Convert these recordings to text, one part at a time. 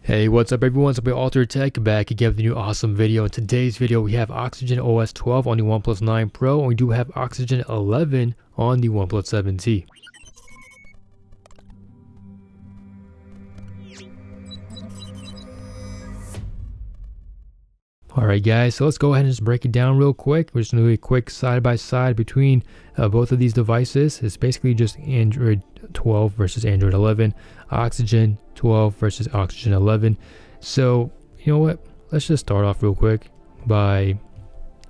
Hey, what's up everyone? It's Altered Tech back again with a new awesome video. In today's video, we have Oxygen OS 12 on the OnePlus 9 Pro, and we do have Oxygen 11 on the OnePlus 7T. Alright guys, so let's go ahead and just break it down real quick. We're just going to do a quick side-by-side between both of these devices. It's basically just Android 12 versus Android 11, Oxygen 12 versus Oxygen 11. So, you know what? Let's just start off real quick by,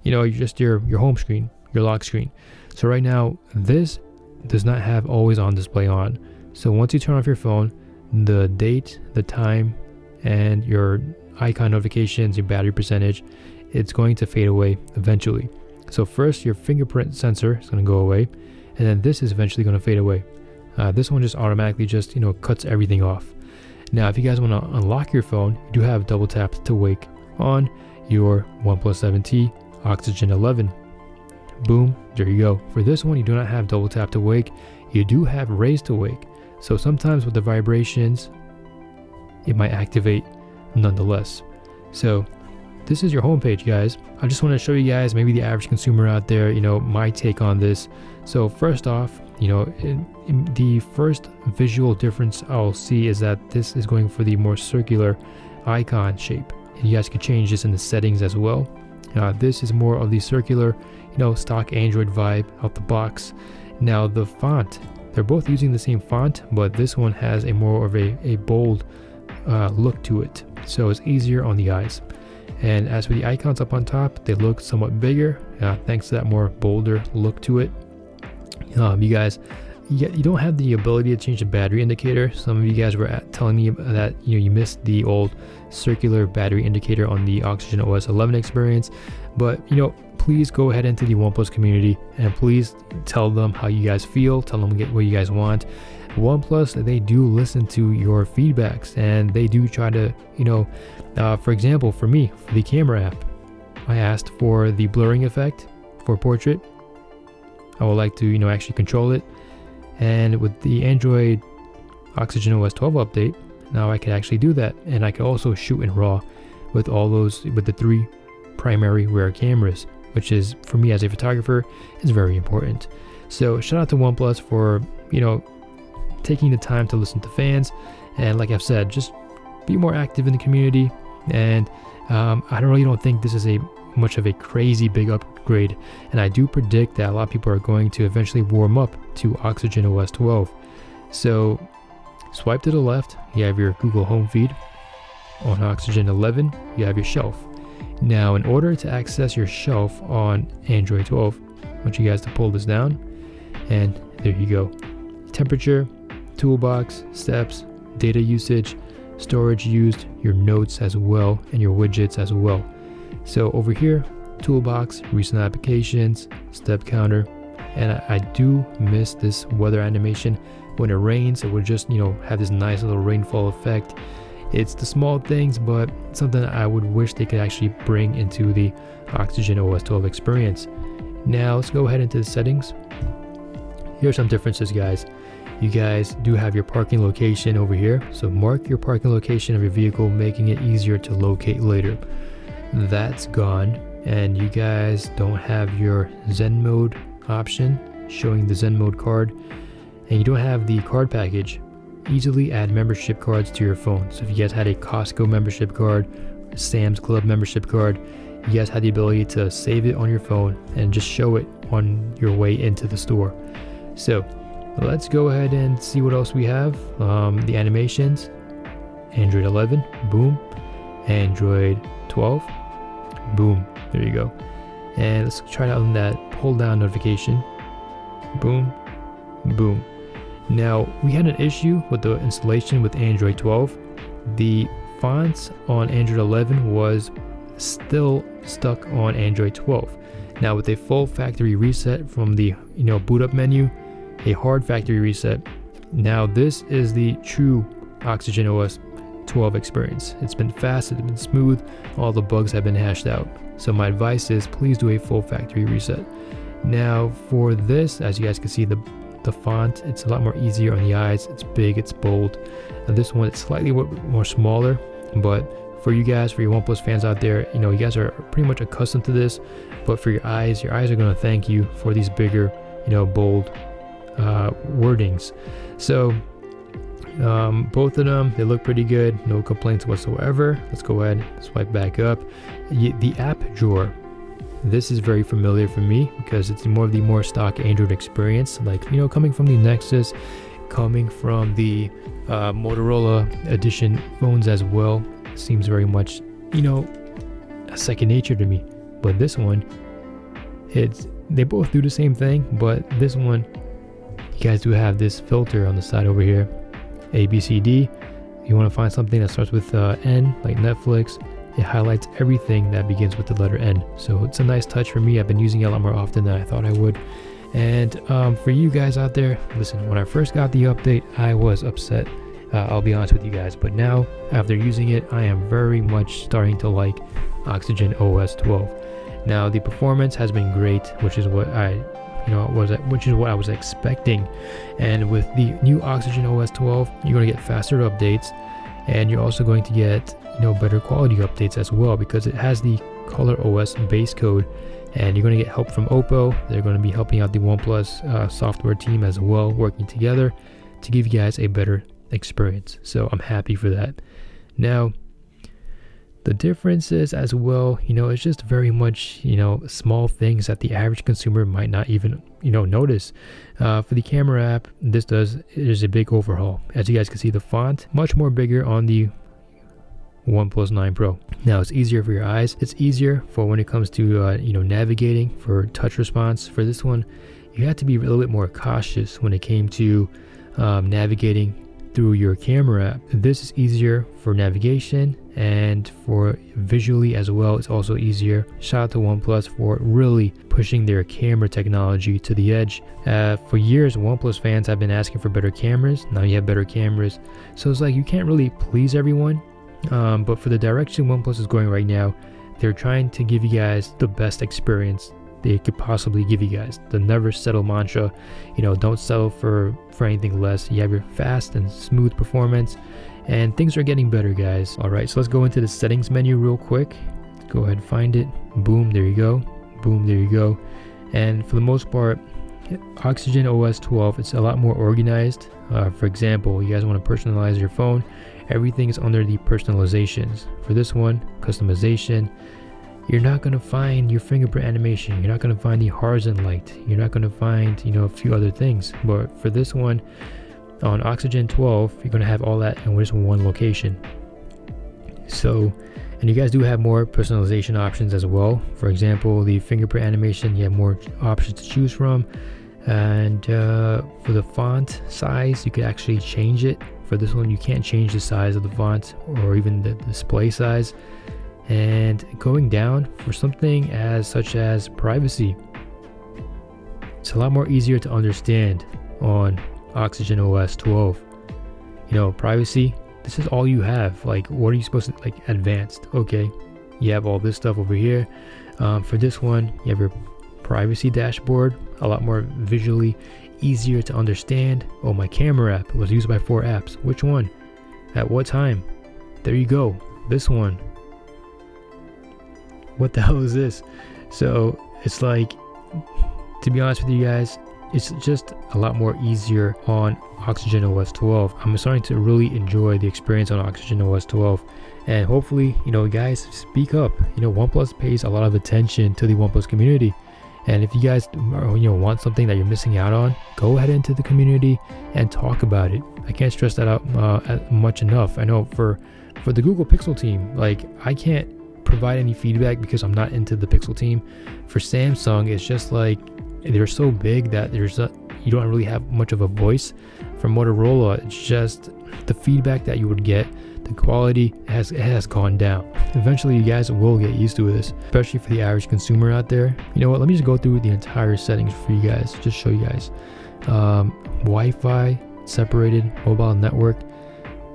just your home screen, your lock screen. So right now, this does not have always on display on. So once you turn off your phone, the date, the time, and your icon notifications, your battery percentage, it's going to fade away eventually. So first your fingerprint sensor is going to go away, and then this is eventually going to fade away. This one just automatically cuts everything off. Now if you guys want to unlock your phone, you do have double tap to wake on your OnePlus 7T Oxygen 11. Boom, there you go. For this one, you do not have double tap to wake, you do have raise to wake. So sometimes with the vibrations, it might activate nonetheless. So this is your homepage, guys. I just want to show you guys, maybe the average consumer out there, my take on this. So first off, in the first visual difference I'll see is that this is going for the more circular icon shape, and you guys can change this in the settings as well. This is more of the circular, stock Android vibe out the box. Now the font, they're both using the same font, but this one has a more of a bold look to it, so it's easier on the eyes. And as for the icons up on top, they look somewhat bigger thanks to that more bolder look to it. You don't have the ability to change the battery indicator. Some of you guys were telling me that you missed the old circular battery indicator on the Oxygen OS 11 experience, but please go ahead into the OnePlus community and please tell them how you guys feel, tell them what you guys want. OnePlus, they do listen to your feedbacks, and they do try to, for example, for me, for the camera app, I asked for the blurring effect for portrait. I would like to, actually control it. And with the Android Oxygen OS 12 update, now I can actually do that. And I can also shoot in RAW with the 3 primary rear cameras, which is, for me as a photographer, is very important. So shout out to OnePlus for, taking the time to listen to fans, and like I've said, just be more active in the community. And I don't think this is much of a crazy big upgrade, and I do predict that a lot of people are going to eventually warm up to Oxygen OS 12. So swipe to the left, you have your Google home feed. On Oxygen 11, you have your shelf. Now in order to access your shelf on Android 12, I want you guys to pull this down, and there you go. Temperature, toolbox, steps, data usage, storage used, your notes as well, and your widgets as well. So over here, toolbox, recent applications, step counter, and I do miss this weather animation. When it rains, it would just have this nice little rainfall effect. It's the small things, but something I would wish they could actually bring into the Oxygen OS 12 experience. Now let's go ahead into the settings. Here are some differences, guys. You guys do have your parking location over here, so mark your parking location of your vehicle, making it easier to locate later. That's gone, and you guys don't have your Zen mode option showing the Zen mode card, and you don't have the card package. Easily add membership cards to your phone. So if you guys had a Costco membership card, a Sam's Club membership card, you guys had the ability to save it on your phone and just show it on your way into the store. So let's go ahead and see what else we have. The animations, Android 11, boom. Android 12, boom, there you go. And let's try out that pull down notification, boom, boom. Now we had an issue with the installation with Android 12. The fonts on Android 11 was still stuck on Android 12. Now with a full factory reset from the boot up menu, a hard factory reset, now this is the true Oxygen OS 12 experience. It's been fast, it's been smooth, all the bugs have been hashed out. So my advice is please do a full factory reset. Now for this, as you guys can see, the font, it's a lot more easier on the eyes. It's big, it's bold. And this one, it's slightly more smaller. But for you guys, for your OnePlus fans out there, you know, you guys are pretty much accustomed to this, but for your eyes are going to thank you for these bigger, you know, bold wordings. So both of them, they look pretty good, no complaints whatsoever. Let's go ahead and swipe back up. The app drawer, this is very familiar for me because it's more of the more stock Android experience, like, you know, coming from the Nexus, coming from the Motorola edition phones as well. Seems very much, you know, a second nature to me. But this one, they both do the same thing, but this one, you guys do have this filter on the side over here, A, B, C, D. You want to find something that starts with N, like Netflix, it highlights everything that begins with the letter N. So it's a nice touch for me. I've been using it a lot more often than I thought I would. And for you guys out there, listen, when I first got the update, I was upset. I'll be honest with you guys, but now after using it, I am very much starting to like Oxygen OS 12. Now the performance has been great, which is what I was expecting. And with the new Oxygen OS 12, you're going to get faster updates, and you're also going to get, you know, better quality updates as well, because it has the Color OS base code, and you're going to get help from Oppo. They're going to be helping out the OnePlus software team as well, working together to give you guys a better experience. So I'm happy for that. Now the differences as well, you know, it's just very much, you know, small things that the average consumer might not even, you know, notice. For the camera app, there's a big overhaul. As you guys can see, the font much more bigger on the OnePlus 9 Pro. Now it's easier for your eyes. It's easier for when it comes to you know, navigating, for touch response. For this one, you have to be a little bit more cautious when it came to navigating through your camera app. This is easier for navigation and for visually as well. It's also easier. Shout out to OnePlus for really pushing their camera technology to the edge. For years, OnePlus fans have been asking for better cameras. Now you have better cameras. So it's like you can't really please everyone. But for the direction OnePlus is going right now, they're trying to give you guys the best experience they could possibly give you guys. The never settle mantra, you know, don't settle for anything less. You have your fast and smooth performance, and things are getting better, guys. All right, so let's go into the settings menu real quick. Go ahead and find it. Boom, there you go. Boom, there you go. And for the most part, Oxygen OS 12, it's a lot more organized. For example, you guys want to personalize your phone, everything is under the personalizations. For this one, customization, you're not going to find your fingerprint animation, you're not going to find the horizon light, you're not going to find, you know, a few other things. But for this one, on Oxygen 12, you're going to have all that in just one location. So, and you guys do have more personalization options as well. For example, the fingerprint animation, you have more options to choose from. And for the font size, you could actually change it. For this one, you can't change the size of the font or even the display size. And going down for something such as privacy, it's a lot more easier to understand on Oxygen OS 12. You know, privacy, this is all you have. Like, what are you supposed to, like, advanced? Okay, you have all this stuff over here. For this one, you have your privacy dashboard, a lot more visually easier to understand. Oh, my camera app was used by 4 apps. Which one? At what time? There you go. This one. What the hell is this? So it's like, to be honest with you guys, it's just a lot more easier on Oxygen OS 12. I'm starting to really enjoy the experience on Oxygen OS 12, and hopefully, you know, guys, speak up. You know, OnePlus pays a lot of attention to the OnePlus community, and if you guys, you know, want something that you're missing out on, go ahead into the community and talk about it. I can't stress that out much enough. I know for the Google Pixel team, like, I can't provide any feedback because I'm not into the Pixel team. For Samsung, it's just like they're so big that you don't really have much of a voice. For Motorola, it's just the feedback that you would get, the quality has gone down. Eventually, you guys will get used to this, especially for the average consumer out there. You know what? Let me just go through the entire settings for you guys, just show you guys. Wi-Fi, separated, mobile network.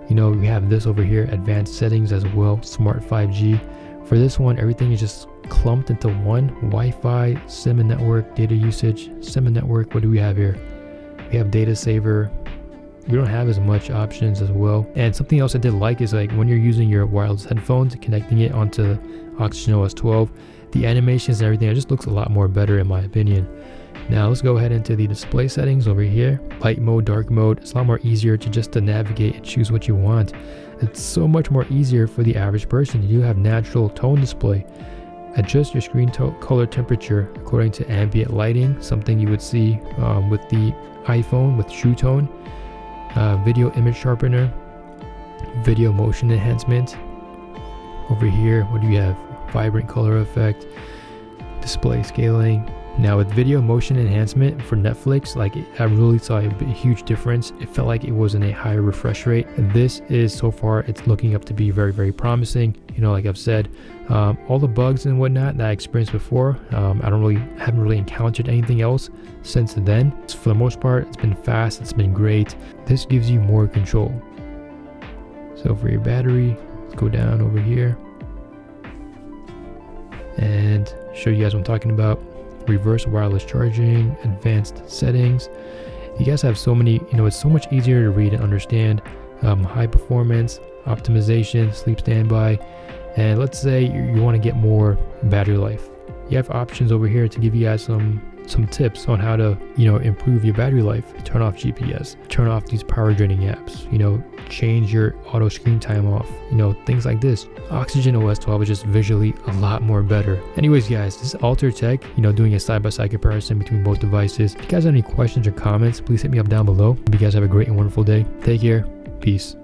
You know, we have this over here, advanced settings as well, smart 5G. For this one, everything is just clumped into one. Wi-Fi, SIM and network, data usage, SIM and network. What do we have here? We have data saver, we don't have as much options as well. And something else I did like is like when you're using your wireless headphones, connecting it onto Oxygen OS 12, the animations and everything, it just looks a lot more better in my opinion. Now let's go ahead into the display settings over here. Light mode, dark mode. It's a lot more easier to navigate and choose what you want. It's so much more easier for the average person. You have natural tone display. Adjust your screen color temperature according to ambient lighting, something you would see with the iPhone with True Tone. Video image sharpener, video motion enhancement. Over here, what do you have? Vibrant color effect, display scaling. Now with video motion enhancement for Netflix, like I really saw a huge difference. It felt like it was in a higher refresh rate. And this is, so far, it's looking up to be very, very promising. You know, like I've said, all the bugs and whatnot that I experienced before, I haven't really encountered anything else since then. So for the most part, it's been fast, it's been great. This gives you more control. So for your battery, let's go down over here and show you guys what I'm talking about. Reverse wireless charging, advanced settings. You guys have so many, you know, it's so much easier to read and understand. High performance, optimization, sleep standby, and let's say you want to get more battery life. You have options over here to give you guys some tips on how to, you know, improve your battery life. Turn off GPS, turn off these power draining apps, you know, change your auto screen time off, you know, things like this. Oxygen OS 12 is just visually a lot more better. Anyways guys, this is Alter Tech, you know, doing a side-by-side comparison between both devices. If you guys have any questions or comments, please hit me up down below. Hope you guys have a great and wonderful day. Take care. Peace.